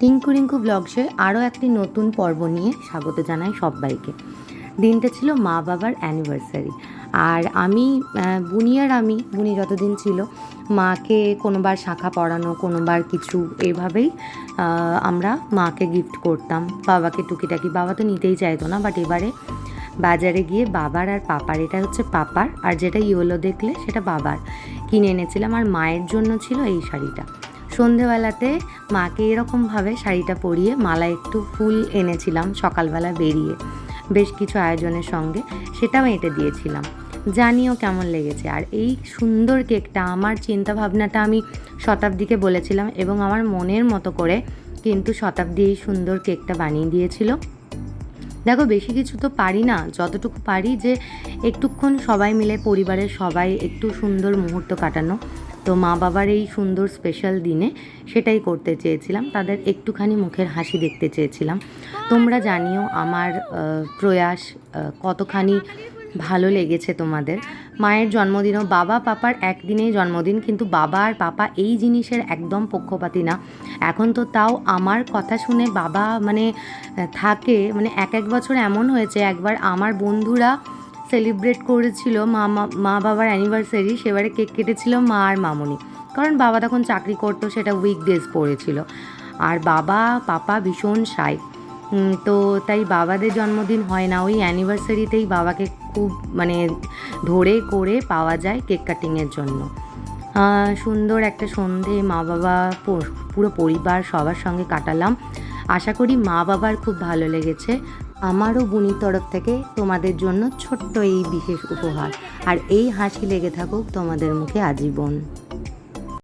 টিঙ্কু রিঙ্কু ব্লগসে আরও একটি নতুন পর্ব নিয়ে স্বাগত জানাই সবাইকে। দিনটা ছিল মা বাবার অ্যানিভার্সারি, আর বুনি যতদিন ছিল মাকে কোনোবার শাঁখা পরানো, কোনোবার কিছু এইভাবেই আমরা মাকে গিফট করতাম। বাবাকে টুকিটাকি, বাবা তো নিতেই চাইতো না, বাট এবারে বাজারে গিয়ে বাবার আর পাপার, এটা হচ্ছে পাপার আর যেটা ইয়েলো দেখলে সেটা বাবার, কিনে এনেছিলাম। আর মায়ের জন্য ছিল এই শাড়িটা। সন্ধেবেলাতে মাকে এরকমভাবে শাড়িটা পরিয়ে মালা একটু ফুল এনেছিলাম সকালবেলা বেরিয়ে, বেশ কিছু আয়োজনের সঙ্গে, সেটাও এঁটে দিয়েছিলাম। জানিও কেমন লেগেছে। আর এই সুন্দর কেকটা, আমার চিন্তাভাবনাটা আমি শতাব্দীকে বলেছিলাম এবং আমার মনের মতো করে কিন্তু শতাব্দী এই সুন্দর কেকটা বানিয়ে দিয়েছিল। দেখো, বেশি কিছু তো পারি না, যতটুকু পারি যে একটুক্ষণ সবাই মিলে, পরিবারের সবাই একটু সুন্দর মুহূর্ত কাটানো। তো মা বাবার এই সুন্দর স্পেশাল দিনে সেটাই করতে চেয়েছিলাম, তাদের একটুখানি মুখের হাসি দেখতে চেয়েছিলাম। তোমরা জানিও আমার প্রয়াস কতখানি ভালো লেগেছে তোমাদের। মায়ের জন্মদিনও, বাবা পাপার একদিনেই জন্মদিন, কিন্তু বাবা আর পাপা এই জিনিসের একদম পক্ষপাতী না। এখন তো তাও আমার কথা শুনে বাবা থাকে, এক এক বছর এমন হয়েছে, একবার আমার বন্ধুরা সেলিব্রেট করেছিল মা বাবার অ্যানিভার্সারি, সেবারে কেক কেটেছিল মা আর মামনি, কারণ বাবা তখন চাকরি করতো, সেটা উইকডেজ পড়েছিল। আর বাবা পাপা ভীষণ সাই, তো তাই বাবাদের জন্মদিন হয় না, ওই অ্যানিভার্সারিতেই বাবাকে খুব ধরে করে পাওয়া যায় কেক কাটিংয়ের জন্য। সুন্দর একটা সন্ধে মা বাবা পুরো পরিবার সবার সঙ্গে কাটালাম। আশা করি মা বাবার খুব ভালো লেগেছে। আমারও বুনির তরফ থেকে তোমাদের জন্য ছোট্ট এই বিশেষ উপহার, আর এই হাসি লেগে থাকুক তোমাদের মুখে আজীবন।